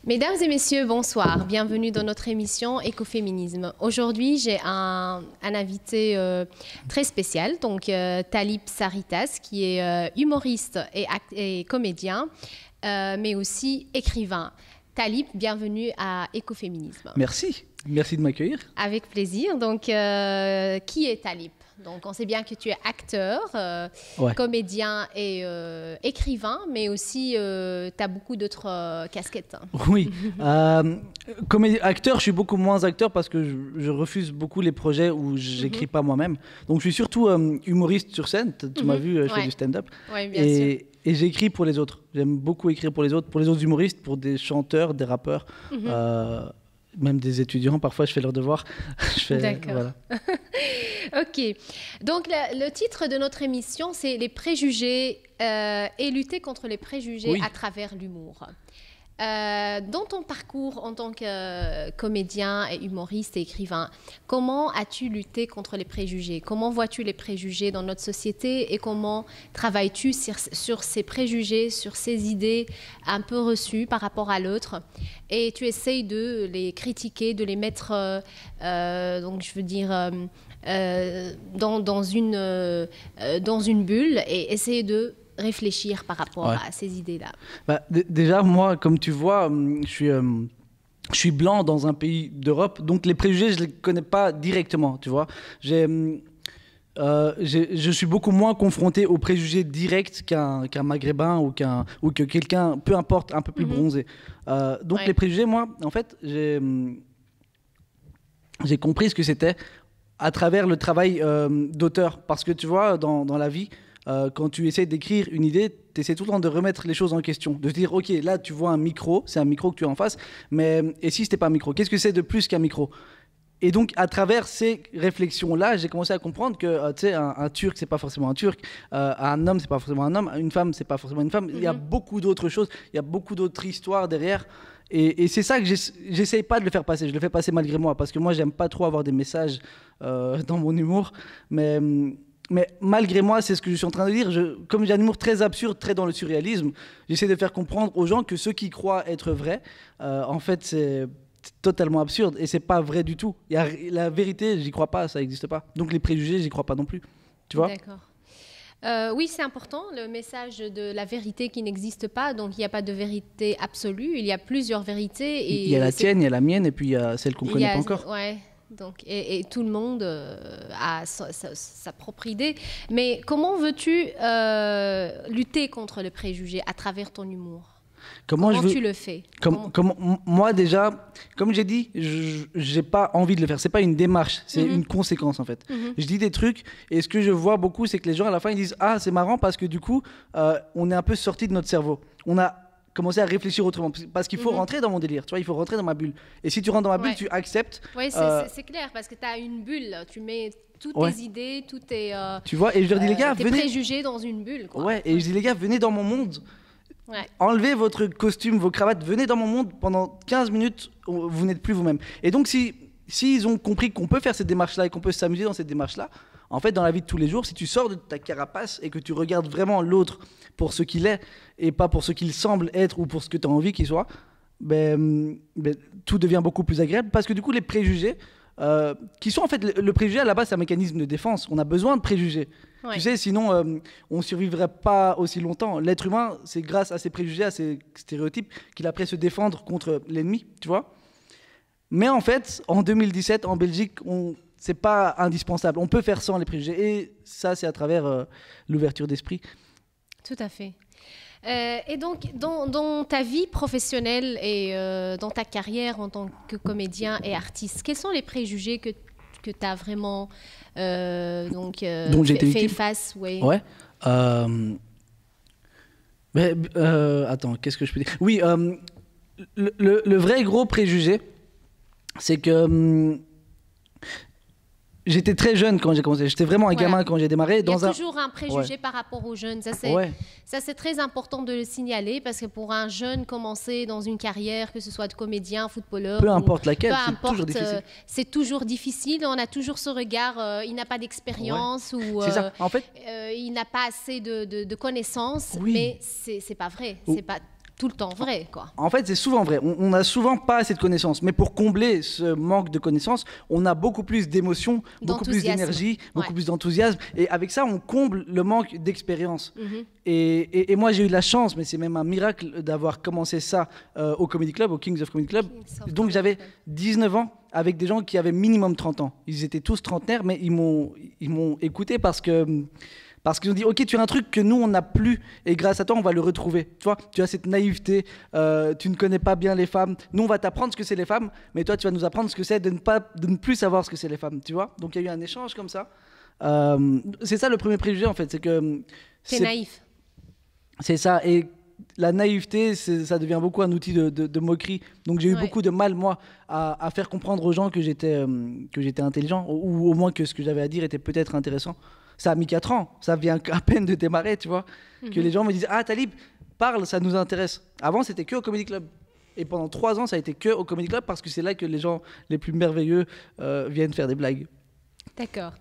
Mesdames et messieurs, bonsoir. Bienvenue dans notre émission Écoféminisme. Aujourd'hui, j'ai un invité très spécial, donc Talib Sarritas, qui est humoriste et comédien, mais aussi écrivain. Talib, bienvenue à Écoféminisme. Merci. Merci de m'accueillir. Avec plaisir. Donc, qui est Talib ? Donc, on sait bien que tu es acteur, comédien et écrivain, mais aussi tu as beaucoup d'autres casquettes. Oui. Acteur, je suis beaucoup moins acteur parce que je refuse beaucoup les projets où j'écris pas moi-même. Donc, je suis surtout humoriste sur scène. Tu m'as vu, je fais du stand-up. Oui, bien sûr. Et j'écris pour les autres. J'aime beaucoup écrire pour les autres humoristes, pour des chanteurs, des rappeurs. Même des étudiants, parfois je fais leurs devoirs. D'accord. Voilà. Ok. Donc le titre de notre émission, c'est les préjugés et lutter contre les préjugés à travers l'humour. Dans ton parcours en tant que comédien et humoriste et écrivain, comment as-tu lutté contre les préjugés? Comment vois-tu les préjugés dans notre société et comment travailles-tu sur ces préjugés, sur ces idées un peu reçues par rapport à l'autre? Et tu essayes de les critiquer, de les mettre, donc je veux dire, dans une bulle et essayer de réfléchir par rapport à ces idées-là. Déjà, moi, comme tu vois, je suis blanc dans un pays d'Europe, donc les préjugés, je ne les connais pas directement, tu vois. Je suis beaucoup moins confronté aux préjugés directs qu'un maghrébin ou que quelqu'un, peu importe, un peu plus bronzé. Donc les préjugés, moi, en fait, j'ai compris ce que c'était à travers le travail d'auteur. Parce que tu vois, dans la vie, quand tu essaies d'écrire une idée, tu essaies tout le temps de remettre les choses en question, de te dire, ok, là tu vois un micro, c'est un micro que tu as en face, mais et si c'était pas un micro, qu'est-ce que c'est de plus qu'un micro? Et donc, à travers ces réflexions-là, j'ai commencé à comprendre que, tu sais, un Turc, c'est pas forcément un Turc, un homme, c'est pas forcément un homme, une femme, c'est pas forcément une femme. Il y a beaucoup d'autres choses, il y a beaucoup d'autres histoires derrière. Et c'est ça que j'essaye pas de le faire passer. Je le fais passer malgré moi, parce que moi, j'aime pas trop avoir des messages dans mon humour. Mais malgré moi, c'est ce que je suis en train de dire. Comme j'ai un humour très absurde, très dans le surréalisme, j'essaie de faire comprendre aux gens que ce qu'ils croient être vrai, en fait, c'est totalement absurde et c'est pas vrai du tout. La vérité, j'y crois pas, ça n'existe pas. Donc les préjugés, j'y crois pas non plus. Tu vois ? D'accord. Oui, c'est important, le message de la vérité qui n'existe pas. Donc, il n'y a pas de vérité absolue. Il y a plusieurs vérités. Et il y a la tienne, il y a la mienne, et puis il y a celle qu'on ne connaît pas encore. Ouais. Donc, et tout le monde a sa propre idée. Mais comment veux-tu lutter contre les préjugés à travers ton humour ? Comment tu le fais? Moi, déjà, comme j'ai dit, je n'ai pas envie de le faire. Ce n'est pas une démarche, c'est une conséquence, en fait. Je dis des trucs, et ce que je vois beaucoup, c'est que les gens, à la fin, ils disent « Ah, c'est marrant parce que du coup, on est un peu sorti de notre cerveau. On a commencé à réfléchir autrement. » Parce qu'il faut rentrer dans mon délire, tu vois, il faut rentrer dans ma bulle. Et si tu rentres dans ma bulle, tu acceptes. Oui, c'est clair, parce que tu as une bulle. Tu mets toutes tes idées, tous tes, tu vois, et je leur dis, les gars, venez... préjugés dans une bulle. Quoi. Ouais, et je dis, les gars, venez dans mon monde. Enlevez votre costume, vos cravates, venez dans mon monde pendant 15 minutes, vous n'êtes plus vous-même. Et donc, s'ils ont compris qu'on peut faire cette démarche-là et qu'on peut s'amuser dans cette démarche-là, en fait, dans la vie de tous les jours, si tu sors de ta carapace et que tu regardes vraiment l'autre pour ce qu'il est et pas pour ce qu'il semble être ou pour ce que tu as envie qu'il soit, tout devient beaucoup plus agréable parce que du coup, les préjugés, qui sont en fait, le préjugé à la base, c'est un mécanisme de défense. On a besoin de préjugés. Ouais. Tu sais, sinon, on ne survivrait pas aussi longtemps. L'être humain, c'est grâce à ses préjugés, à ses stéréotypes, qu'il a appris à se défendre contre l'ennemi, tu vois. Mais en fait, en 2017, en Belgique, c'est pas indispensable. On peut faire sans les préjugés. Et ça, c'est à travers l'ouverture d'esprit. Tout à fait. Et donc, dans ta vie professionnelle et dans ta carrière en tant que comédien et artiste, quels sont les préjugés que tu as vraiment fait face? Ouais. Attends, qu'est-ce que je peux dire? Oui, le vrai gros préjugé, c'est que j'étais très jeune quand j'ai commencé. J'étais vraiment un gamin quand j'ai démarré. Il y a toujours un préjugé par rapport aux jeunes. Ça, c'est très important de le signaler parce que pour un jeune commencer dans une carrière, que ce soit de comédien, footballeur... Peu importe laquelle, c'est toujours difficile. C'est toujours difficile. On a toujours ce regard, il n'a pas d'expérience ou ça. En fait, il n'a pas assez de connaissances. Mais c'est pas vrai. C'est pas... tout le temps vrai, quoi. En fait, c'est souvent vrai. On n'a souvent pas assez de connaissances. Mais pour combler ce manque de connaissances, on a beaucoup plus d'émotions, beaucoup plus d'énergie, beaucoup plus d'enthousiasme. Et avec ça, on comble le manque d'expérience. Et moi, j'ai eu de la chance, mais c'est même un miracle d'avoir commencé ça au Comedy Club, au Kings of Comedy Club. Donc j'avais 19 ans avec des gens qui avaient minimum 30 ans. Ils étaient tous trentenaires, mais ils m'ont écouté parce qu'ils ont dit, ok, tu as un truc que nous, on n'a plus, et grâce à toi, on va le retrouver. Tu vois, tu as cette naïveté, tu ne connais pas bien les femmes. Nous, on va t'apprendre ce que c'est les femmes, mais toi, tu vas nous apprendre ce que c'est de ne plus savoir ce que c'est les femmes, tu vois. Donc, il y a eu un échange comme ça. C'est ça le premier préjugé, en fait, c'est que... T'es naïf. C'est ça, et la naïveté, ça devient beaucoup un outil de moquerie. Donc, j'ai eu beaucoup de mal, moi, à faire comprendre aux gens que j'étais intelligent, ou au moins que ce que j'avais à dire était peut-être intéressant. Ça a mis 4 ans, ça vient à peine de démarrer, tu vois. Que les gens me disent, ah Talib, parle, ça nous intéresse. Avant, c'était que au Comedy Club. Et pendant 3 ans, ça a été que au Comedy Club parce que c'est là que les gens les plus merveilleux viennent faire des blagues. D'accord.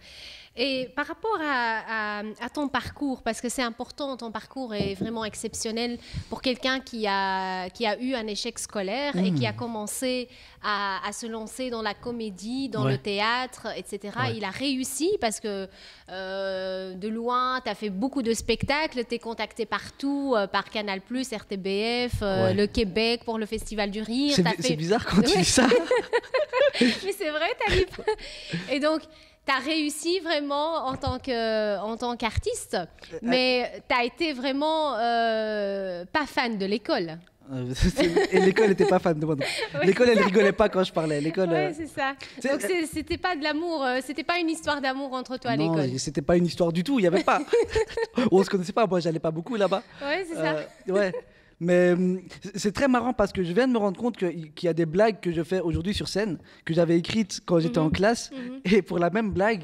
Et par rapport à ton parcours, parce que c'est important, ton parcours est vraiment exceptionnel pour quelqu'un qui a eu un échec scolaire et qui a commencé à se lancer dans la comédie, dans le théâtre, etc. Il a réussi parce que de loin, tu as fait beaucoup de spectacles, tu es contacté partout, par Canal+, RTBF, le Québec pour le Festival du Rire. C'est bizarre quand tu dis ça. Mais c'est vrai, Talib. Et donc... Tu as réussi vraiment en tant qu'artiste, mais tu as été vraiment pas fan de l'école. Et l'école n'était pas fan de moi. L'école, elle rigolait pas quand je parlais. L'école. Oui, c'est ça. Donc c'était pas de l'amour, c'était pas une histoire d'amour entre toi à l'école. Non, c'était pas une histoire du tout. Il y avait pas. On se connaissait pas. Moi, j'allais pas beaucoup là-bas. Oui, c'est ça. Ouais. Mais c'est très marrant parce que je viens de me rendre compte qu'il y a des blagues que je fais aujourd'hui sur scène que j'avais écrites quand j'étais en classe. Et pour la même blague,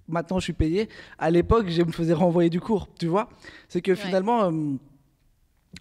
maintenant je suis payé. À l'époque, je me faisais renvoyer du cours, tu vois. C'est que finalement,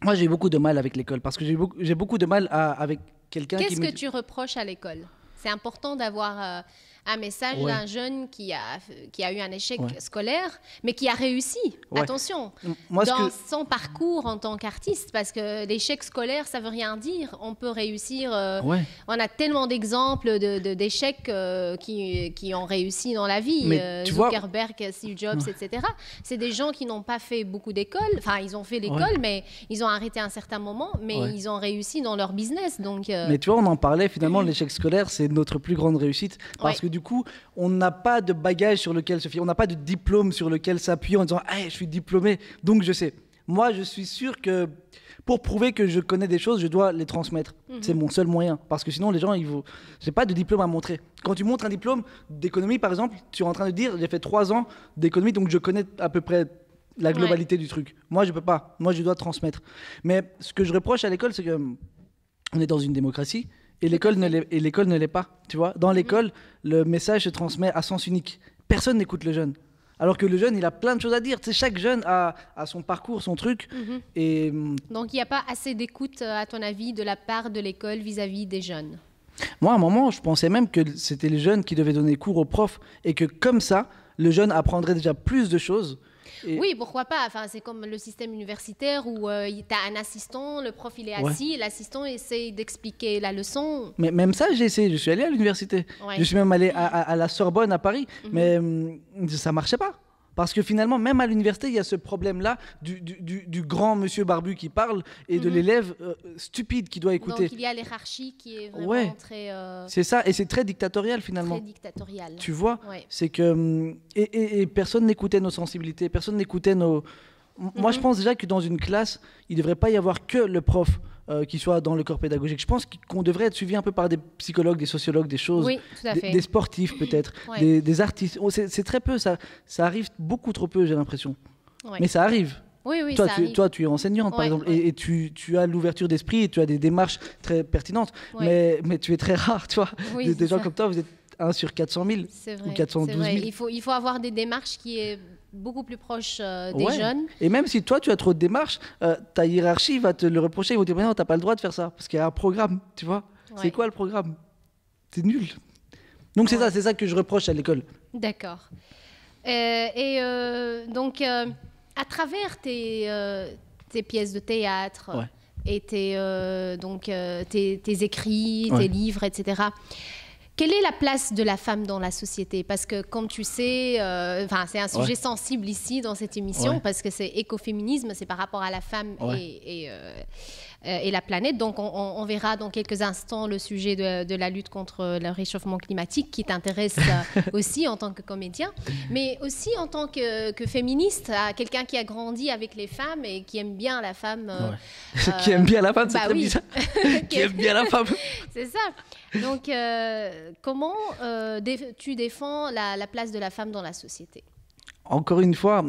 moi j'ai eu beaucoup de mal avec l'école parce que j'ai beaucoup de mal avec quelqu'un qui... Qu'est-ce que tu reproches à l'école? C'est important d'avoir un message d'un jeune qui a eu un échec scolaire, mais qui a réussi. Attention, dans son parcours en tant qu'artiste, parce que l'échec scolaire, ça veut rien dire. On peut réussir. On a tellement d'exemples d'échecs qui ont réussi dans la vie. Zuckerberg, Steve Jobs, etc. C'est des gens qui n'ont pas fait beaucoup d'école. Enfin, ils ont fait l'école, mais ils ont arrêté à un certain moment, mais ils ont réussi dans leur business. Donc, mais tu vois, on en parlait, finalement, l'échec scolaire, c'est notre plus grande réussite. Parce que du coup, on n'a pas de bagage sur lequel se fier, on n'a pas de diplôme sur lequel s'appuyer en disant « hey, je suis diplômé, donc je sais ». Moi, je suis sûr que pour prouver que je connais des choses, je dois les transmettre. C'est mon seul moyen. Parce que sinon, les gens, je n'ai pas de diplôme à montrer. Quand tu montres un diplôme d'économie, par exemple, tu es en train de dire « j'ai fait 3 ans d'économie, donc je connais à peu près la globalité du truc ». Moi, je ne peux pas. Moi, je dois transmettre. Mais ce que je reproche à l'école, c'est qu'on est dans une démocratie. Et l'école ne l'est pas, tu vois. Dans l'école, le message se transmet à sens unique. Personne n'écoute le jeune. Alors que le jeune, il a plein de choses à dire. Tu sais, chaque jeune a son parcours, son truc. Et... Donc, il n'y a pas assez d'écoute, à ton avis, de la part de l'école vis-à-vis des jeunes? Moi, à un moment, je pensais même que c'était les jeunes qui devaient donner cours aux profs. Et que comme ça, le jeune apprendrait déjà plus de choses. Oui, pourquoi pas. Enfin, c'est comme le système universitaire où tu as un assistant, le prof il est assis, l'assistant essaie d'expliquer la leçon. Mais même ça, j'ai essayé. Je suis allé à l'université. Je suis même allé à la Sorbonne à Paris, mais ça marchait pas. Parce que finalement, même à l'université, il y a ce problème-là du grand monsieur barbu qui parle et de l'élève stupide qui doit écouter. Donc il y a l'hiérarchie qui est vraiment très... C'est ça, et c'est très dictatorial finalement. Très dictatorial. Tu vois, c'est que... Et personne n'écoutait nos sensibilités, personne n'écoutait nos... Moi, je pense déjà que dans une classe, il ne devrait pas y avoir que le prof qui soit dans le corps pédagogique. Je pense qu'on devrait être suivi un peu par des psychologues, des sociologues, des choses, des sportifs peut-être, des artistes. C'est très peu, ça arrive beaucoup trop peu, j'ai l'impression. Mais ça arrive. Oui, toi, tu es enseignante, par exemple, et tu as l'ouverture d'esprit et tu as des démarches très pertinentes, mais tu es très rare, tu vois. Des gens comme toi, vous êtes 1 sur 400 000 ou 412 000. Il faut avoir des démarches qui est beaucoup plus proche des jeunes. Et même si toi, tu as trop de démarches, ta hiérarchie va te le reprocher. Ils vont te dire, mais non, tu n'as pas le droit de faire ça. Parce qu'il y a un programme, tu vois. C'est quoi le programme? C'est nul. Donc c'est ça que je reproche à l'école. D'accord. Donc, à travers tes pièces de théâtre, et tes écrits, tes livres, etc. Quelle est la place de la femme dans la société? Parce que, comme tu sais, c'est un sujet sensible ici dans cette émission, parce que c'est écoféminisme, c'est par rapport à la femme et la planète. Donc, on verra dans quelques instants le sujet de la lutte contre le réchauffement climatique qui t'intéresse aussi en tant que comédien, mais aussi en tant que féministe, quelqu'un qui a grandi avec les femmes et qui aime bien la femme. Qui aime bien la femme, c'est très bizarre. Qui aime bien la femme. C'est ça. Donc, comment tu défends la place de la femme dans la société? Encore une fois,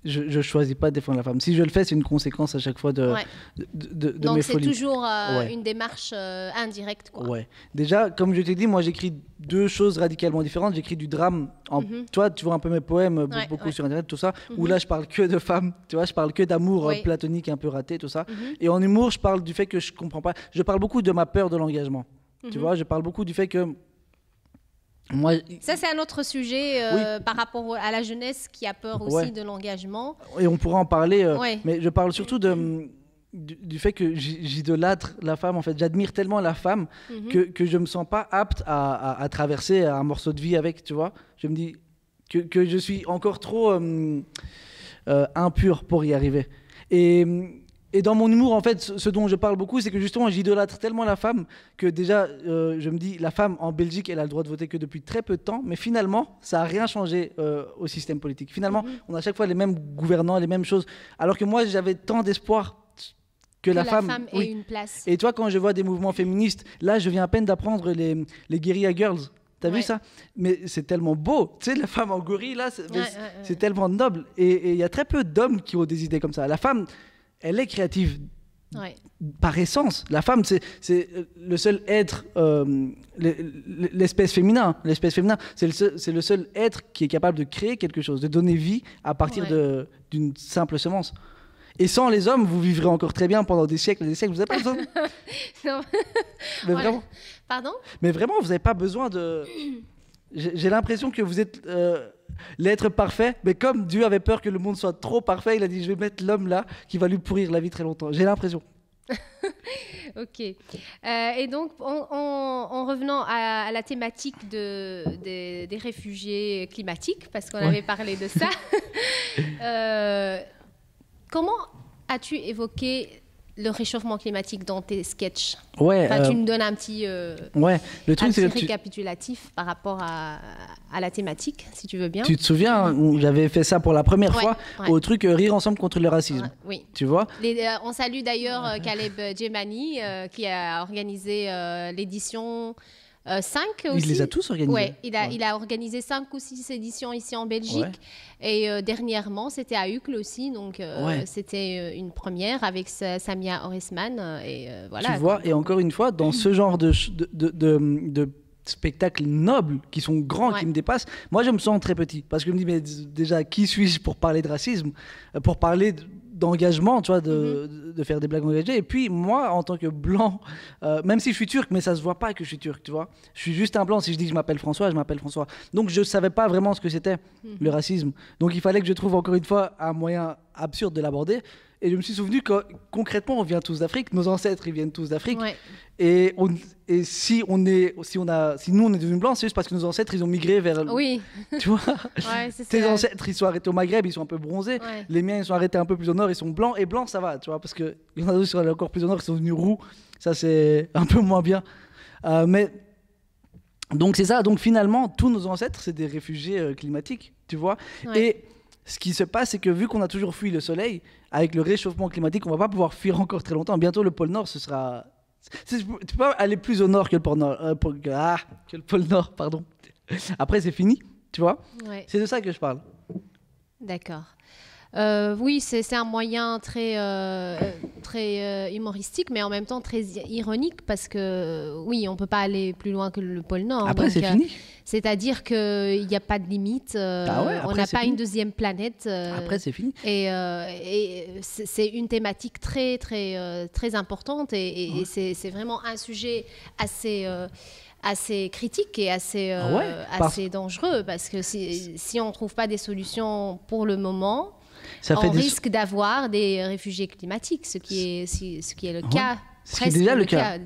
je ne choisis pas de défendre la femme. Si je le fais, c'est une conséquence à chaque fois de Donc, mes c'est folies. toujours une démarche indirecte, quoi. Ouais. Déjà, comme je t'ai dit, moi, j'écris deux choses radicalement différentes. J'écris du drame. Toi, tu vois un peu mes poèmes, beaucoup sur Internet, tout ça, où là, je parle que de femmes. Tu vois, je parle que d'amour platonique un peu raté, tout ça. Et en humour, je parle du fait que je comprends pas. Je parle beaucoup de ma peur de l'engagement. Tu vois, je parle beaucoup du fait que moi... Ça, c'est un autre sujet par rapport à la jeunesse qui a peur aussi de l'engagement. Et on pourra en parler, mais je parle surtout du fait que j'idolâtre la femme. En fait, j'admire tellement la femme que je me sens pas apte à traverser un morceau de vie avec, tu vois. Je me dis que je suis encore trop impur pour y arriver. Et dans mon humour, en fait, ce dont je parle beaucoup, c'est que justement, j'idolâtre tellement la femme que déjà, je me dis, la femme en Belgique, elle a le droit de voter que depuis très peu de temps, mais finalement, ça n'a rien changé au système politique. Finalement, on a à chaque fois les mêmes gouvernants, les mêmes choses, alors que moi, j'avais tant d'espoir que la femme ait une place. Et toi, quand je vois des mouvements féministes, là, je viens à peine d'apprendre les Guerilla Girls. T'as vu ça? Mais c'est tellement beau. Tu sais, la femme en gorille, là, c'est tellement noble. Et il y a très peu d'hommes qui ont des idées comme ça. La femme... elle est créative par essence. La femme, c'est le seul être, l'espèce féminin. L'espèce féminin, c'est le seul être qui est capable de créer quelque chose, de donner vie à partir d'une simple semence. Et sans les hommes, vous vivrez encore très bien pendant des siècles et des siècles. Vous n'avez pas besoin. Non. Mais vraiment. Pardon? Mais vraiment, vous n'avez pas besoin de... J'ai l'impression que vous êtes l'être parfait, mais comme Dieu avait peur que le monde soit trop parfait, il a dit, je vais mettre l'homme là qui va lui pourrir la vie très longtemps. J'ai l'impression. Ok. Et donc, en revenant à la thématique des réfugiés climatiques, parce qu'on avait parlé de ça, comment as-tu évoqué le réchauffement climatique dans tes sketchs? Tu me donnes un petit, le truc, c'est récapitulatif par rapport à la thématique, si tu veux bien. Tu te souviens, j'avais fait ça pour la première fois au truc Rire ensemble contre le racisme. Oui. Tu vois? On salue d'ailleurs Caleb Djemani qui a organisé l'édition 5 aussi. Il les a tous organisés. Oui, il a organisé 5 ou 6 éditions ici en Belgique. Et dernièrement, c'était à Uccle aussi. Donc, c'était une première avec Samia Oresman. Voilà. Tu vois, et encore une fois, dans ce genre de spectacles nobles, qui sont grands, qui me dépassent, moi, je me sens très petit. Parce que je me dis, mais déjà, qui suis-je pour parler de racisme, pour parler d'engagement, tu vois, de faire des blagues engagées. Et puis, moi, en tant que blanc, même si je suis turc, mais ça se voit pas que je suis turc, tu vois. Je suis juste un blanc. Si je dis que je m'appelle François, je m'appelle François. Donc, je savais pas vraiment ce que c'était, le racisme. Donc, il fallait que je trouve, encore une fois, un moyen absurde de l'aborder. Et je me suis souvenu que, concrètement, on vient tous d'Afrique. Nos ancêtres, ils viennent tous d'Afrique. Et si nous, on est devenus blancs, c'est juste parce que nos ancêtres, ils ont migré vers... Oui. Tu vois, tes ancêtres, ils sont arrêtés au Maghreb, ils sont un peu bronzés. Les miens, ils sont arrêtés un peu plus au nord, ils sont blancs. Et blancs, ça va, tu vois, parce qu'il y en a d'autres qui sont allés encore plus au nord, ils sont devenus roux. Ça, c'est un peu moins bien. Donc, c'est ça. Donc, finalement, tous nos ancêtres, c'est des réfugiés climatiques, tu vois. Et ce qui se passe, c'est que vu qu'on a toujours fui le soleil, avec le réchauffement climatique, on ne va pas pouvoir fuir encore très longtemps. Bientôt, le pôle Nord, ce sera... Tu peux pas aller plus au nord que le pôle Nord. Que le pôle Nord, pardon. Après, c'est fini, tu vois. C'est de ça que je parle. D'accord. Oui, c'est un moyen très humoristique, mais en même temps très ironique, parce que oui, on ne peut pas aller plus loin que le pôle Nord. Après, c'est fini. C'est-à-dire qu'il n'y a pas de limite, on n'a pas une deuxième planète. Après, c'est fini. Et c'est une thématique très, très, très importante, et c'est vraiment un sujet assez critique et assez dangereux, parce que si on ne trouve pas des solutions pour le moment... on risque d'avoir des réfugiés climatiques, ce qui est le cas. C'est déjà le cas,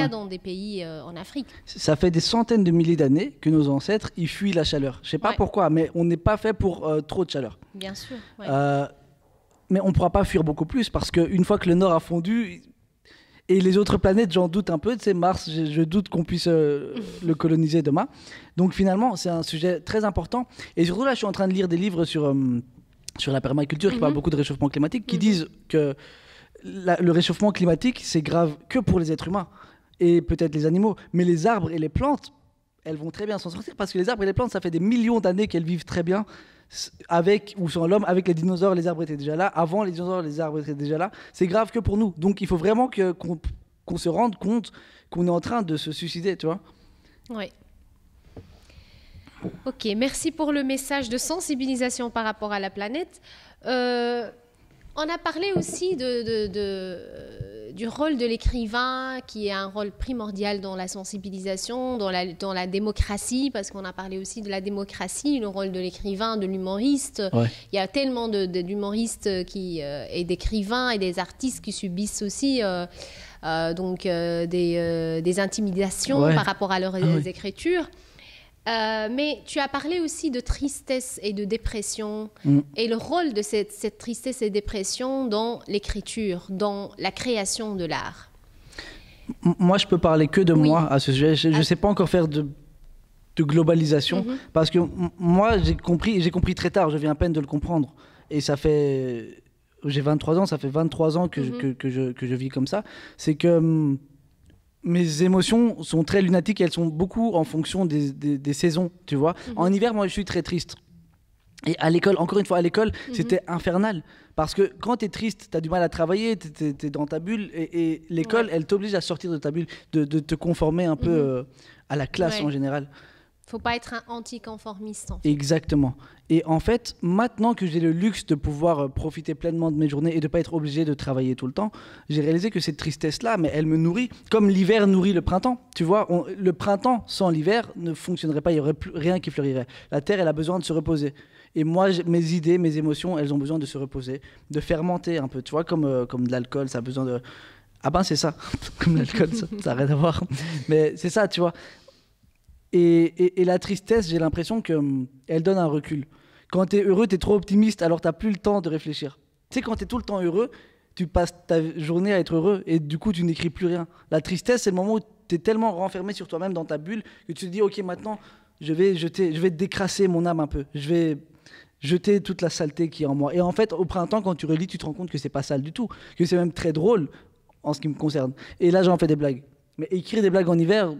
dans des pays en Afrique. Ça fait des centaines de milliers d'années que nos ancêtres ils fuient la chaleur. Je ne sais pas pourquoi, mais on n'est pas fait pour trop de chaleur. Bien sûr. Ouais. Mais on ne pourra pas fuir beaucoup plus parce qu'une fois que le Nord a fondu, et les autres planètes, j'en doute un peu. Tu sais, Mars, je doute qu'on puisse le coloniser demain. Donc finalement, c'est un sujet très important. Et surtout là, je suis en train de lire des livres sur la permaculture qui parlent beaucoup de réchauffement climatique, qui disent que le réchauffement climatique, c'est grave que pour les êtres humains et peut-être les animaux. Mais les arbres et les plantes, elles vont très bien s'en sortir parce que les arbres et les plantes, ça fait des millions d'années qu'elles vivent très bien avec ou sans l'homme. Avec les dinosaures, les arbres étaient déjà là. Avant les dinosaures, les arbres étaient déjà là. C'est grave que pour nous. Donc il faut vraiment qu'on se rende compte qu'on est en train de se suicider, tu vois. Oui. Ok, merci pour le message de sensibilisation par rapport à la planète. On a parlé aussi du rôle de l'écrivain, qui est un rôle primordial dans la sensibilisation, dans la démocratie, parce qu'on a parlé aussi de la démocratie, le rôle de l'écrivain, de l'humoriste. Ouais. Il y a tellement d'humoristes et d'écrivains et des artistes qui subissent aussi des intimidations par rapport à leurs écritures. Mais tu as parlé aussi de tristesse et de dépression et le rôle de cette tristesse et dépression dans l'écriture, dans la création de l'art. Moi, je peux parler que de moi à ce sujet. Je ne sais pas encore faire de globalisation parce que moi, j'ai compris très tard. Je viens à peine de le comprendre. Et ça fait... J'ai 23 ans, ça fait 23 ans que je vis comme ça. C'est que... mes émotions sont très lunatiques et elles sont beaucoup en fonction des saisons, tu vois. En hiver, moi, je suis très triste. Et à l'école, encore une fois, à l'école, c'était infernal. Parce que quand tu es triste, tu as du mal à travailler, tu es dans ta bulle. Et l'école, elle t'oblige à sortir de ta bulle, de te conformer un peu à la classe en général. Il ne faut pas être un anticonformiste. En fait. Exactement. Et en fait, maintenant que j'ai le luxe de pouvoir profiter pleinement de mes journées et de ne pas être obligé de travailler tout le temps, j'ai réalisé que cette tristesse-là, mais elle me nourrit comme l'hiver nourrit le printemps. Tu vois, le printemps sans l'hiver ne fonctionnerait pas, il n'y aurait plus rien qui fleurirait. La terre, elle a besoin de se reposer. Et moi, mes idées, mes émotions, elles ont besoin de se reposer, de fermenter un peu. Tu vois, comme de l'alcool, ça a besoin de... Ah ben c'est ça, comme l'alcool, ça n'a rien à voir. Mais c'est ça, tu vois. Et la tristesse, j'ai l'impression qu'elle donne un recul. Quand tu es heureux, tu es trop optimiste, alors tu n'as plus le temps de réfléchir. Tu sais, quand tu es tout le temps heureux, tu passes ta journée à être heureux et du coup, tu n'écris plus rien. La tristesse, c'est le moment où tu es tellement renfermé sur toi-même dans ta bulle que tu te dis, ok, maintenant, je vais décrasser mon âme un peu. Je vais jeter toute la saleté qui est en moi. Et en fait, au printemps, quand tu relis, tu te rends compte que c'est pas sale du tout, que c'est même très drôle en ce qui me concerne. Et là, j'en fais des blagues. Mais écrire des blagues en hiver,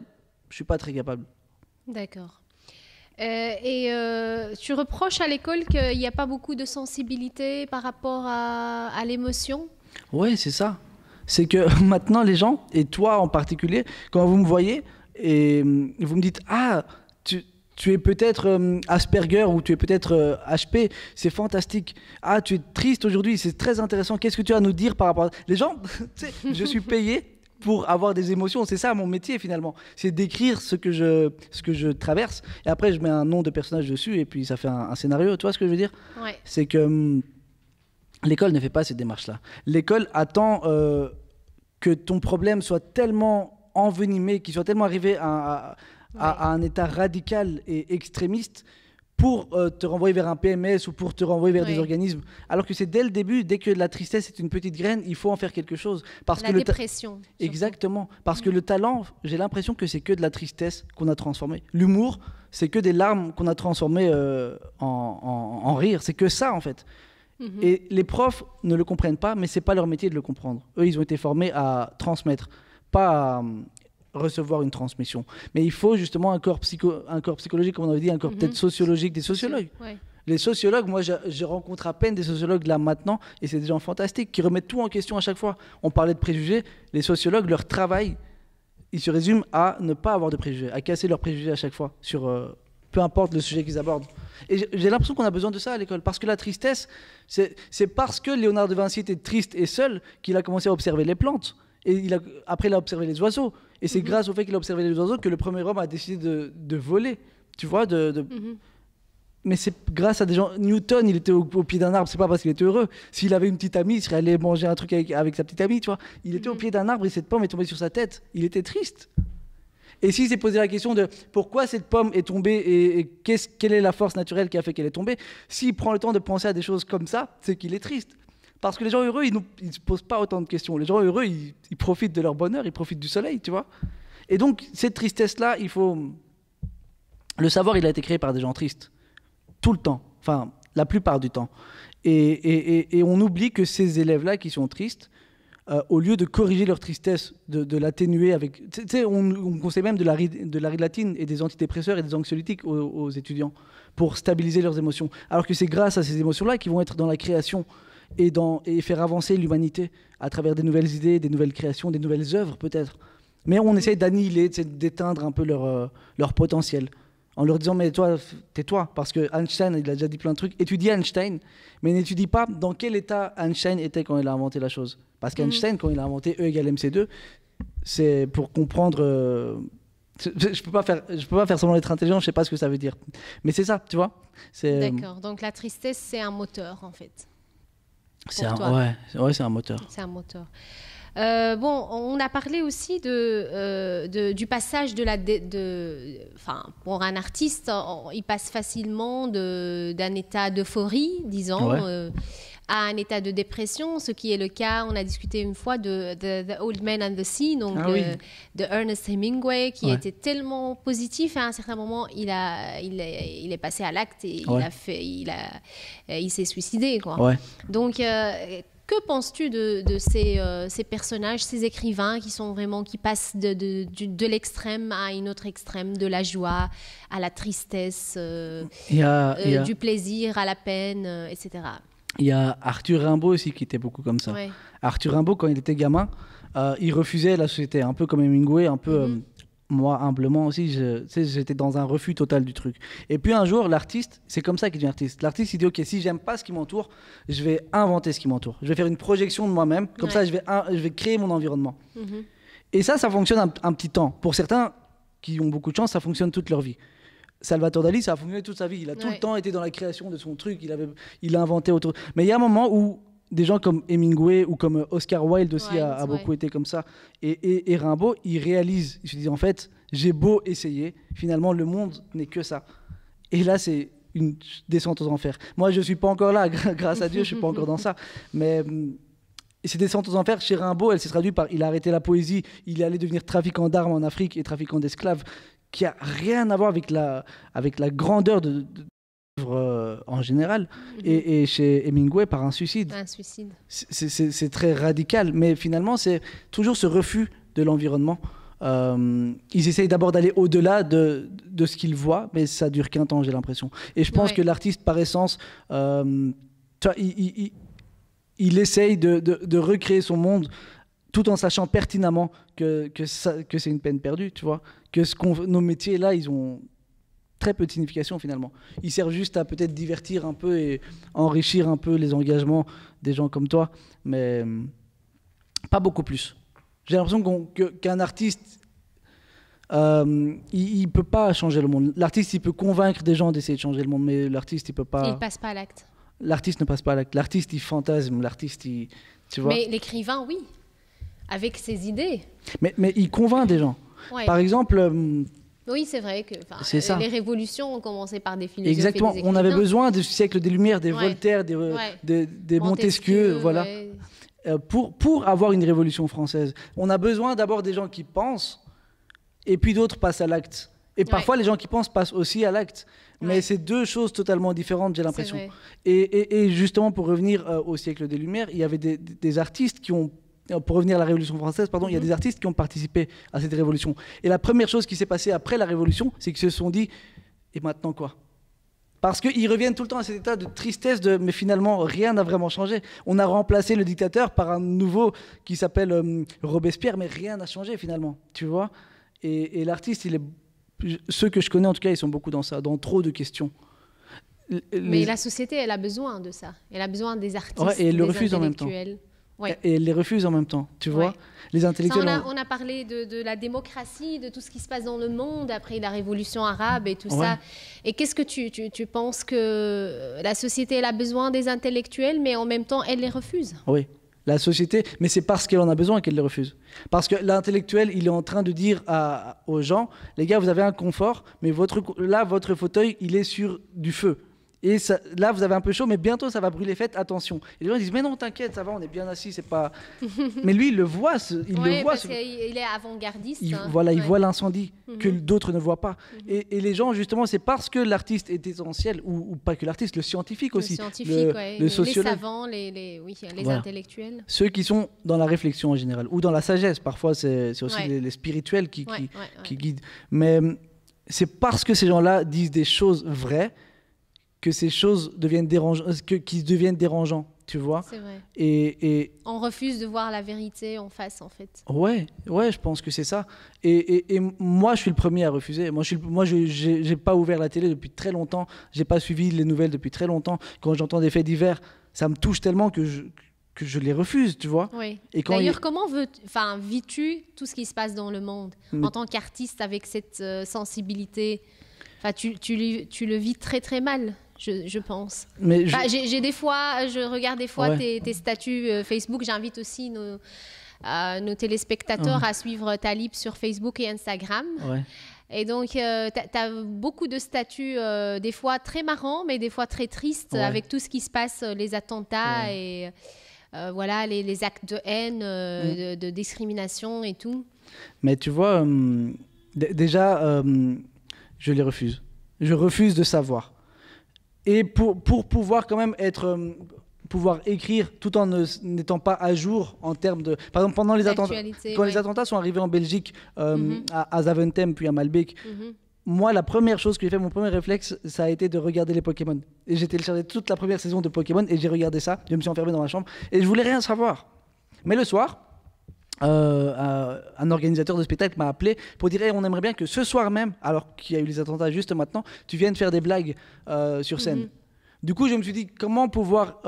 je suis pas très capable. D'accord. Tu reproches à l'école qu'il n'y a pas beaucoup de sensibilité par rapport à l'émotion ? Oui, c'est ça. C'est que maintenant, les gens, et toi en particulier, quand vous me voyez, et vous me dites « Ah, tu es peut-être Asperger ou tu es peut-être HP, c'est fantastique. Ah, tu es triste aujourd'hui, c'est très intéressant. Qu'est-ce que tu as à nous dire par rapport à... » Les gens, tu sais, je suis payé pour avoir des émotions, c'est ça mon métier finalement, c'est d'écrire ce que je traverse et après je mets un nom de personnage dessus et puis ça fait un scénario, tu vois ce que je veux dire ? Ouais. C'est que l'école ne fait pas cette démarche-là. L'école attend que ton problème soit tellement envenimé, qu'il soit tellement arrivé à un état radical et extrémiste pour te renvoyer vers un PMS ou pour te renvoyer vers des organismes. Alors que c'est dès le début, dès que la tristesse est une petite graine, il faut en faire quelque chose. Parce la dépression. Exactement. Parce que le talent, j'ai l'impression que c'est que de la tristesse qu'on a transformé. L'humour, c'est que des larmes qu'on a transformées en rire. C'est que ça, en fait. Et les profs ne le comprennent pas, mais c'est pas leur métier de le comprendre. Eux, ils ont été formés à transmettre, pas à recevoir une transmission. Mais il faut justement un corps psychologique, comme on avait dit, un corps peut-être sociologique, des sociologues. Ouais. Les sociologues, moi, je rencontre à peine des sociologues là maintenant, et c'est des gens fantastiques qui remettent tout en question à chaque fois. On parlait de préjugés, les sociologues, leur travail, il se résume à ne pas avoir de préjugés, à casser leurs préjugés à chaque fois, sur peu importe le sujet qu'ils abordent. Et j'ai l'impression qu'on a besoin de ça à l'école, parce que la tristesse, c'est parce que Léonard de Vinci était triste et seul qu'il a commencé à observer les plantes. Et après, il a observé les oiseaux. Et c'est grâce au fait qu'il a observé les oiseaux que le premier homme a décidé de voler. Tu vois, Mais c'est grâce à des gens. Newton, il était au pied d'un arbre, c'est pas parce qu'il était heureux. S'il avait une petite amie, il serait allé manger un truc avec sa petite amie, tu vois. Il était au pied d'un arbre et cette pomme est tombée sur sa tête. Il était triste. Et s'il s'est posé la question de pourquoi cette pomme est tombée et quelle est la force naturelle qui a fait qu'elle est tombée, s'il prend le temps de penser à des choses comme ça, c'est qu'il est triste. Parce que les gens heureux, ils ne se posent pas autant de questions. Les gens heureux, ils profitent de leur bonheur, ils profitent du soleil, tu vois. Et donc, cette tristesse-là, il faut... Le savoir, il a été créé par des gens tristes. Tout le temps. Enfin, la plupart du temps. Et on oublie que ces élèves-là qui sont tristes, au lieu de corriger leur tristesse, de l'atténuer avec... Tu sais, on conseille même de la rilatine et des antidépresseurs et des anxiolytiques aux étudiants pour stabiliser leurs émotions. Alors que c'est grâce à ces émotions-là qu'ils vont être dans la création et faire avancer l'humanité à travers des nouvelles idées, des nouvelles créations, des nouvelles œuvres peut-être. Mais on essaye d'annihiler, d'éteindre un peu leur potentiel. En leur disant, mais toi, tais-toi, parce que Einstein, il a déjà dit plein de trucs. Étudie Einstein, mais n'étudie pas dans quel état Einstein était quand il a inventé la chose. Parce qu'Einstein, quand il a inventé E égale MC2, c'est pour comprendre... je peux pas faire semblant d'être intelligent, je sais pas ce que ça veut dire. Mais c'est ça, tu vois. D'accord, donc la tristesse, c'est un moteur, en fait. C'est un moteur. C'est un moteur. On a parlé aussi du passage pour un artiste, il passe facilement d'un état d'euphorie, disons, à un état de dépression, ce qui est le cas, on a discuté une fois de The Old Man and the Sea, donc de Ernest Hemingway, qui était tellement positif, à un certain moment, il est passé à l'acte et il s'est suicidé, quoi. Ouais. Donc, que penses-tu de ces personnages, ces écrivains qui passent de l'extrême à une autre extrême, de la joie à la tristesse, du plaisir à la peine, etc. Il y a Arthur Rimbaud aussi qui était beaucoup comme ça. Ouais. Arthur Rimbaud, quand il était gamin, il refusait la société, un peu comme Hemingway, un peu... moi, humblement aussi, j'étais dans un refus total du truc. Et puis un jour, l'artiste, c'est comme ça qu'il devient artiste. L'artiste, il dit, ok, si j'aime pas ce qui m'entoure, je vais inventer ce qui m'entoure. Je vais faire une projection de moi-même. Comme ça, je vais créer mon environnement. Et ça fonctionne un petit temps. Pour certains qui ont beaucoup de chance, ça fonctionne toute leur vie. Salvatore Dali, ça a fonctionné toute sa vie. Il a tout le temps été dans la création de son truc. Il a inventé autour. Mais il y a un moment où des gens comme Hemingway ou comme Oscar Wilde aussi a beaucoup été comme ça. Et Rimbaud, il réalise, il se dit en fait, j'ai beau essayer, finalement le monde n'est que ça. Et là, c'est une descente aux enfers. Moi, je ne suis pas encore là, grâce à Dieu, je ne suis pas encore dans ça. Mais ces descentes aux enfers, chez Rimbaud, elle s'est traduite par il a arrêté la poésie, il est allé devenir trafiquant d'armes en Afrique et trafiquant d'esclaves, qui n'a rien à voir avec la grandeur de en général, et chez Hemingway par un suicide. C'est très radical, mais finalement c'est toujours ce refus de l'environnement. Ils essayent d'abord d'aller au-delà de ce qu'ils voient, mais ça dure qu'un temps, j'ai l'impression. Et je pense que l'artiste par essence, il essaye de recréer son monde tout en sachant pertinemment que c'est une peine perdue, tu vois, que nos métiers là, ils ont très peu de signification finalement. Ils servent juste à peut-être divertir un peu et enrichir un peu les engagements des gens comme toi, mais pas beaucoup plus. J'ai l'impression qu'un artiste, il peut pas changer le monde. L'artiste, il peut convaincre des gens d'essayer de changer le monde, mais l'artiste, il peut pas. Il passe pas à l'acte. L'artiste ne passe pas à l'acte. L'artiste, il fantasme. L'artiste, tu vois. Mais l'écrivain, oui, avec ses idées. Mais il convainc des gens. Ouais. Par exemple. Oui, c'est vrai que les révolutions ont commencé par des philosophes. Exactement. On avait besoin du siècle des Lumières, des Voltaire, des Montesquieu, voilà. Pour avoir une révolution française, on a besoin d'abord des gens qui pensent, et puis d'autres passent à l'acte. Et parfois, les gens qui pensent passent aussi à l'acte. Mais c'est deux choses totalement différentes, j'ai l'impression. Et justement, pour revenir au siècle des Lumières, il y avait des artistes qui ont... Pour revenir à la Révolution française, il y a des artistes qui ont participé à cette révolution. Et la première chose qui s'est passée après la Révolution, c'est qu'ils se sont dit, et maintenant quoi ? Parce qu'ils reviennent tout le temps à cet état de tristesse, mais finalement, rien n'a vraiment changé. On a remplacé le dictateur par un nouveau qui s'appelle Robespierre, mais rien n'a changé finalement, tu vois ? Et l'artiste, ceux que je connais en tout cas, ils sont beaucoup dans ça, dans trop de questions. Mais la société, elle a besoin de ça. Elle a besoin des artistes, et elle le refuse en même temps. et elle les refuse en même temps, tu vois. Les intellectuels... On a parlé de la démocratie, de tout ce qui se passe dans le monde après la révolution arabe et tout ça. Et qu'est-ce que tu penses que la société elle a besoin des intellectuels, mais en même temps, elle les refuse? Oui, la société, mais c'est parce qu'elle en a besoin qu'elle les refuse. Parce que l'intellectuel, il est en train de dire aux gens, les gars, vous avez un confort, mais votre fauteuil, il est sur du feu. Et ça, là, vous avez un peu chaud, mais bientôt, ça va brûler. Faites attention. Et les gens disent, mais non, t'inquiète, ça va, on est bien assis, c'est pas... Mais lui, il le voit. Parce qu'il est avant-gardiste. Il voit l'incendie que d'autres ne voient pas. Et les gens, justement, c'est parce que l'artiste est essentiel, ou pas que l'artiste, le scientifique aussi. Le sociologue. Les savants, les intellectuels. Ceux qui sont dans la réflexion en général, ou dans la sagesse. Parfois, c'est aussi les spirituels qui guident. Mais c'est parce que ces gens-là disent des choses vraies que ces choses deviennent dérangeants, tu vois. C'est vrai. Et on refuse de voir la vérité en face, en fait. Ouais, je pense que c'est ça. Et moi, je suis le premier à refuser. Moi, j'ai pas ouvert la télé depuis très longtemps. J'ai pas suivi les nouvelles depuis très longtemps. Quand j'entends des faits divers, ça me touche tellement que je les refuse, tu vois. Oui. D'ailleurs, comment vis-tu tout ce qui se passe dans le monde en tant qu'artiste avec cette sensibilité? Tu le vis très très mal. Je pense. J'ai des fois, je regarde des fois tes statuts Facebook. J'invite aussi nos téléspectateurs à suivre Talib sur Facebook et Instagram. Et donc, tu as beaucoup de statuts, des fois très marrants, mais des fois très tristes, avec tout ce qui se passe, les attentats et les actes de haine, de discrimination et tout. Mais tu vois, déjà, je les refuse. Je refuse de savoir. Et pour pouvoir quand même pouvoir écrire tout en n'étant pas à jour en termes de... Par exemple, pendant les attentats, quand les attentats sont arrivés en Belgique, à Zaventem, puis à Malbec, moi, la première chose que j'ai fait, mon premier réflexe, ça a été de regarder les Pokémon. Et j'ai téléchargé toute la première saison de Pokémon et j'ai regardé ça. Je me suis enfermé dans ma chambre et je voulais rien savoir. Mais le soir, un organisateur de spectacle m'a appelé pour dire on aimerait bien que ce soir même, alors qu'il y a eu les attentats juste maintenant, tu viennes faire des blagues sur scène. Du coup, je me suis dit comment pouvoir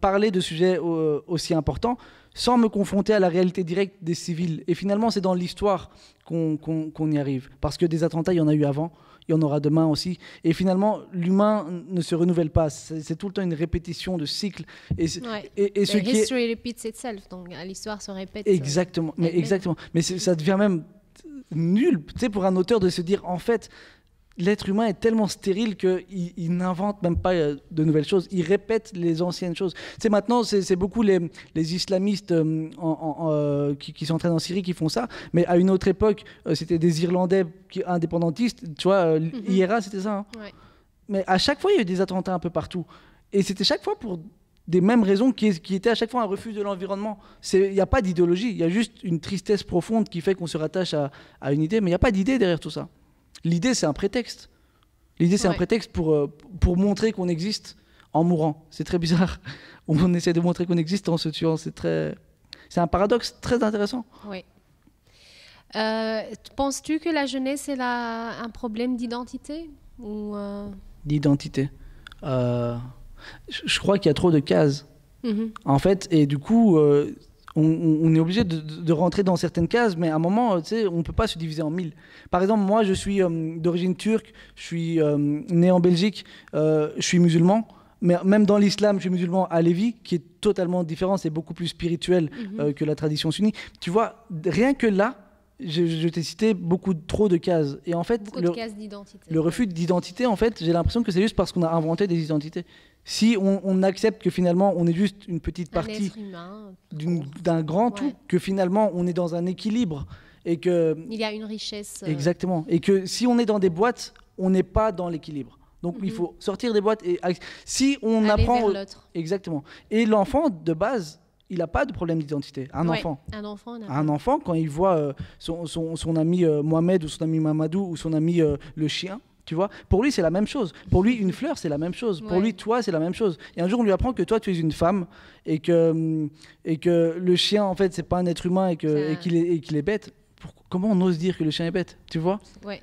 parler de sujets aussi importants sans me confronter à la réalité directe des civils. Et finalement, c'est dans l'histoire qu'on y arrive. Parce que des attentats, il y en a eu avant, il y en aura demain aussi. Et finalement, l'humain ne se renouvelle pas. C'est tout le temps une répétition de cycles. History repeats itself. Donc, l'histoire se répète. Exactement. Mais ça devient même nul, tu sais, pour un auteur de se dire, en fait, l'être humain est tellement stérile qu'il n'invente même pas de nouvelles choses. Il répète les anciennes choses. Tu sais, maintenant, c'est beaucoup les islamistes qui s'entraînent en Syrie qui font ça. Mais à une autre époque, c'était des Irlandais indépendantistes. Tu vois, IRA, c'était ça. Hein. Mais à chaque fois, il y a eu des attentats un peu partout. Et c'était chaque fois pour des mêmes raisons qui étaient à chaque fois un refus de l'environnement. Il n'y a pas d'idéologie. Il y a juste une tristesse profonde qui fait qu'on se rattache à une idée. Mais il n'y a pas d'idée derrière tout ça. L'idée, c'est un prétexte. L'idée, c'est un prétexte pour montrer qu'on existe en mourant. C'est très bizarre. On essaie de montrer qu'on existe en se tuant. C'est un paradoxe très intéressant. Oui. Penses-tu que la jeunesse est un problème d'identité D'identité. Je crois qu'il y a trop de cases. En fait, et du coup... on est obligé de rentrer dans certaines cases, mais à un moment, tu sais, on ne peut pas se diviser en 1000. Par exemple, moi, je suis d'origine turque, je suis né en Belgique, je suis musulman, mais même dans l'islam, je suis musulman alevi, qui est totalement différent, c'est beaucoup plus spirituel que la tradition sunnie. Tu vois, rien que là, je t'ai cité beaucoup trop de cases. Et en fait, de cases d'identité. Le refus d'identité, en fait, j'ai l'impression que c'est juste parce qu'on a inventé des identités. Si on accepte que finalement on est juste une petite partie d'un grand tout, que finalement on est dans un équilibre et que... Il y a une richesse. Exactement. Et que si on est dans des boîtes, on n'est pas dans l'équilibre. Donc il faut sortir des boîtes et si on aller apprend... vers l'autre. Exactement. Et l'enfant, de base, il n'a pas de problème d'identité. Un enfant, quand il voit son ami Mohamed ou son ami Mamadou ou son ami le chien, tu vois, pour lui, c'est la même chose. Pour lui, une fleur, c'est la même chose. Pour lui, toi, c'est la même chose. Et un jour, on lui apprend que toi, tu es une femme et que le chien, en fait, c'est pas un être humain et qu'il est bête. Comment on ose dire que le chien est bête, tu vois? Ouais.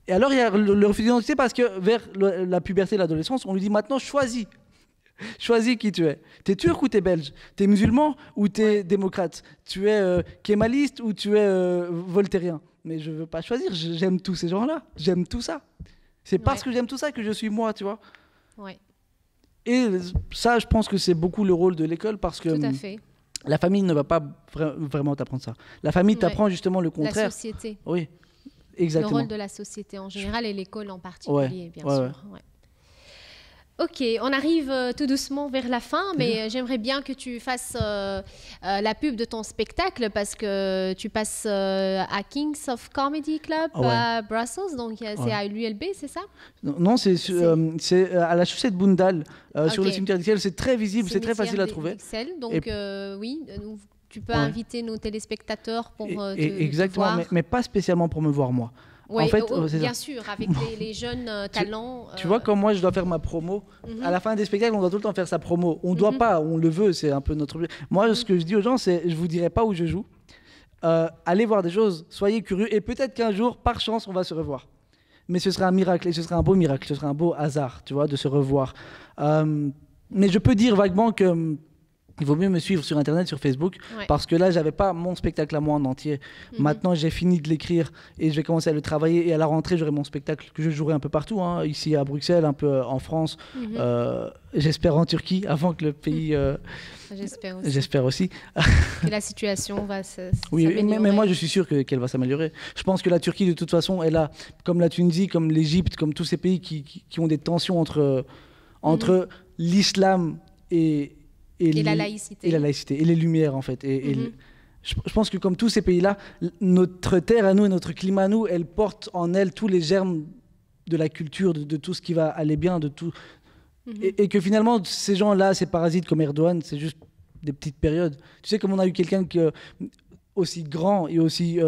Et alors, il y a le refus d'identité parce que vers la puberté et l'adolescence, on lui dit maintenant, choisis. Choisis qui tu es. T'es turc ou t'es belge? T'es musulman ou t'es démocrate? Tu es kémaliste ou tu es voltairien? Mais je veux pas choisir. J'aime tous ces gens-là. J'aime tout ça. C'est parce que j'aime tout ça que je suis moi, tu vois. Ouais. Et ça, je pense que c'est beaucoup le rôle de l'école parce que Tout à fait. la famille ne va pas vraiment t'apprendre ça. La famille t'apprend justement le contraire. La société. Oui, exactement. Le rôle de la société en général et l'école en particulier, bien sûr. Ouais. Ok, on arrive tout doucement vers la fin, mais j'aimerais bien que tu fasses la pub de ton spectacle parce que tu passes à Kings of Comedy Club à Brussels, donc c'est à l'ULB, c'est ça? Non, c'est à la chaussée de Boendal, sur le cimetière d'Ixelles. C'est très visible, c'est très facile à trouver. Donc oui, tu peux inviter nos téléspectateurs pour exactement, te voir. Mais pas spécialement pour me voir moi. Oui, en fait, bien sûr, avec les jeunes talents. Tu vois, comme moi, je dois faire ma promo. À la fin des spectacles, on doit tout le temps faire sa promo. On ne doit pas, on le veut, c'est un peu notre objet. Moi, ce que je dis aux gens, c'est je ne vous dirai pas où je joue. Allez voir des choses, soyez curieux. Et peut-être qu'un jour, par chance, on va se revoir. Mais ce sera un miracle, et ce sera un beau miracle, ce sera un beau hasard, tu vois, de se revoir. Mais je peux dire vaguement que... il vaut mieux me suivre sur Internet, sur Facebook, parce que là, j'avais pas mon spectacle à moi en entier. Maintenant, j'ai fini de l'écrire et je vais commencer à le travailler. Et à la rentrée, j'aurai mon spectacle que je jouerai un peu partout, ici à Bruxelles, un peu en France, j'espère en Turquie, avant que le pays... J'espère aussi. Que la situation va s'améliorer. Oui, mais moi, je suis sûr qu'elle va s'améliorer. Je pense que la Turquie, de toute façon, elle a, comme la Tunisie, comme l'Égypte, comme tous ces pays qui ont des tensions entre l'islam et la laïcité. Et la laïcité, et les lumières en fait. Je pense que comme tous ces pays-là, notre terre à nous et notre climat à nous, elle porte en elle tous les germes de la culture, de tout ce qui va aller bien, de tout. Et que finalement, ces gens-là, ces parasites comme Erdogan, c'est juste des petites périodes. Tu sais, comme on a eu quelqu'un aussi grand et aussi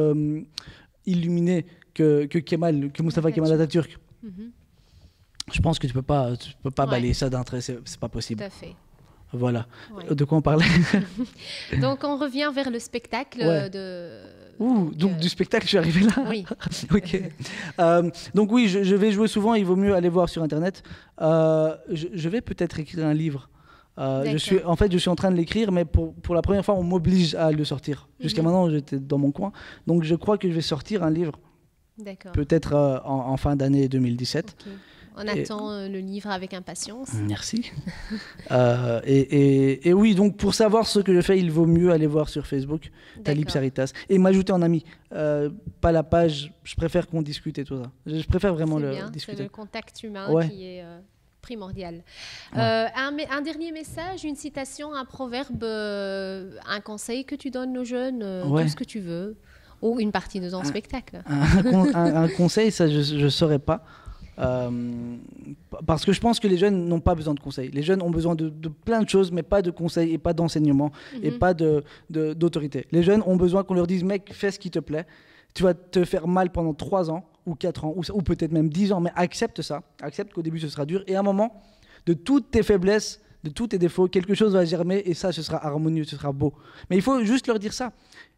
illuminé que Mustafa Kemal Atatürk. Je pense que tu peux pas balayer ça d'un trait, c'est pas possible. Tout à fait. Voilà. De quoi on parlait? Donc on revient vers le spectacle donc du spectacle, je suis arrivé là. Oui. Ok. Donc oui, je vais jouer souvent. Il vaut mieux aller voir sur Internet. Je vais peut-être écrire un livre. Je suis en train de l'écrire, mais pour la première fois, on m'oblige à le sortir. Jusqu'à maintenant, j'étais dans mon coin. Donc je crois que je vais sortir un livre. Peut-être en fin d'année 2017. Okay. On attend le livre avec impatience. Merci. Et oui, donc pour savoir ce que je fais, il vaut mieux aller voir sur Facebook Talib Saritas et m'ajouter en ami. Pas la page, je préfère qu'on discute et tout ça. Je préfère vraiment discuter. C'est le contact humain qui est primordial. Un dernier message, une citation, un proverbe, un conseil que tu donnes aux jeunes, tout ce que tu veux, ou une partie de ton spectacle. Un conseil, ça je ne saurais pas. Parce que je pense que les jeunes n'ont pas besoin de conseils. Les jeunes ont besoin de plein de choses, mais pas de conseils et pas d'enseignement et pas d'autorité. Les jeunes ont besoin qu'on leur dise, mec, fais ce qui te plaît. Tu vas te faire mal pendant 3 ans ou 4 ans ou peut-être même 10 ans, mais accepte ça. Accepte qu'au début ce sera dur et à un moment, de toutes tes faiblesses, de tous tes défauts, quelque chose va germer et ça, ce sera harmonieux, ce sera beau. Mais il faut juste leur dire ça.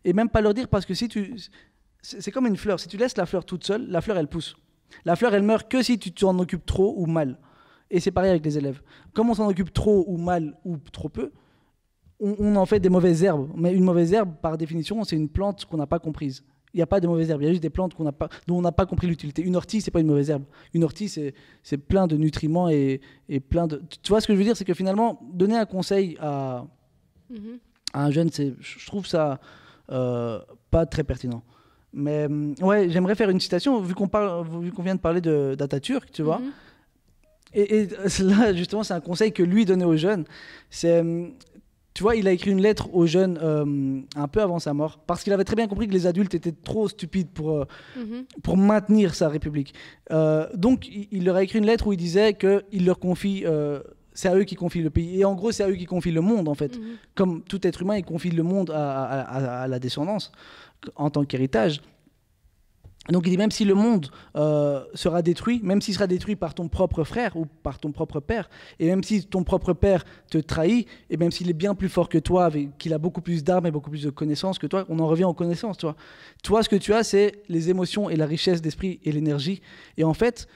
Et même pas leur dire parce que c'est comme une fleur. Si tu laisses la fleur toute seule, la fleur, elle pousse. La fleur, elle meurt que si tu t'en occupes trop ou mal. Et c'est pareil avec les élèves. Comme on s'en occupe trop ou mal ou trop peu, on en fait des mauvaises herbes. Mais une mauvaise herbe, par définition, c'est une plante qu'on n'a pas comprise. Il n'y a pas de mauvaises herbes, il y a juste des plantes dont on n'a pas compris l'utilité. Une ortie, c'est pas une mauvaise herbe. Une ortie, c'est plein de nutriments et plein de... Tu vois ce que je veux dire? C'est que finalement, donner un conseil à un jeune, je trouve ça pas très pertinent. Mais ouais, j'aimerais faire une citation, vu qu'on vient de parler d'Atatürk, tu vois. Et là, justement, c'est un conseil que lui donnait aux jeunes. C'est, tu vois, il a écrit une lettre aux jeunes un peu avant sa mort, parce qu'il avait très bien compris que les adultes étaient trop stupides pour maintenir sa république. Donc, il leur a écrit une lettre où il disait qu'il leur confie... c'est à eux qui confient le pays. Et en gros, c'est à eux qui confient le monde, en fait. Comme tout être humain, il confie le monde à la descendance en tant qu'héritage. Donc il dit même si le monde sera détruit, même s'il sera détruit par ton propre frère ou par ton propre père, et même si ton propre père te trahit, et même s'il est bien plus fort que toi, qu'il a beaucoup plus d'armes et beaucoup plus de connaissances que toi, on en revient aux connaissances, toi. Toi, ce que tu as, c'est les émotions et la richesse d'esprit et l'énergie. Et en fait,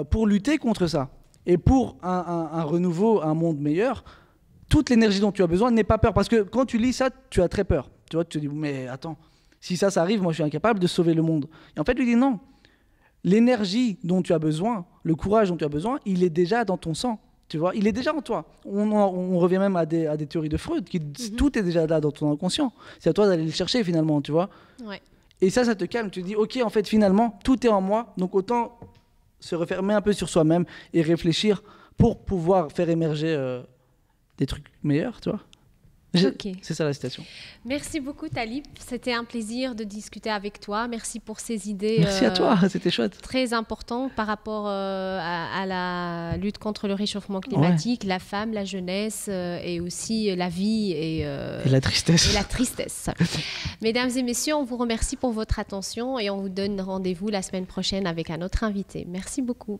pour lutter contre ça, Et pour un renouveau, un monde meilleur, toute l'énergie dont tu as besoin, n'aie pas peur. Parce que quand tu lis ça, tu as très peur. Tu vois, tu te dis, mais attends, si ça arrive, moi je suis incapable de sauver le monde. Et en fait, lui dit non. L'énergie dont tu as besoin, le courage dont tu as besoin, il est déjà dans ton sang. Tu vois, il est déjà en toi. On revient même à des théories de Freud, tout est déjà là dans ton inconscient. C'est à toi d'aller le chercher finalement, tu vois. Ouais. Et ça te calme. Tu te dis, ok, en fait, finalement, tout est en moi. Donc autant se refermer un peu sur soi-même et réfléchir pour pouvoir faire émerger des trucs meilleurs, tu vois. Okay. C'est ça la citation. Merci beaucoup Talib, c'était un plaisir de discuter avec toi. Merci pour ces idées. Merci à toi, c'était chouette. Très importantes par rapport à la lutte contre le réchauffement climatique, la femme, la jeunesse et aussi la vie et la tristesse. Et la tristesse. Mesdames et messieurs, on vous remercie pour votre attention et on vous donne rendez-vous la semaine prochaine avec un autre invité. Merci beaucoup.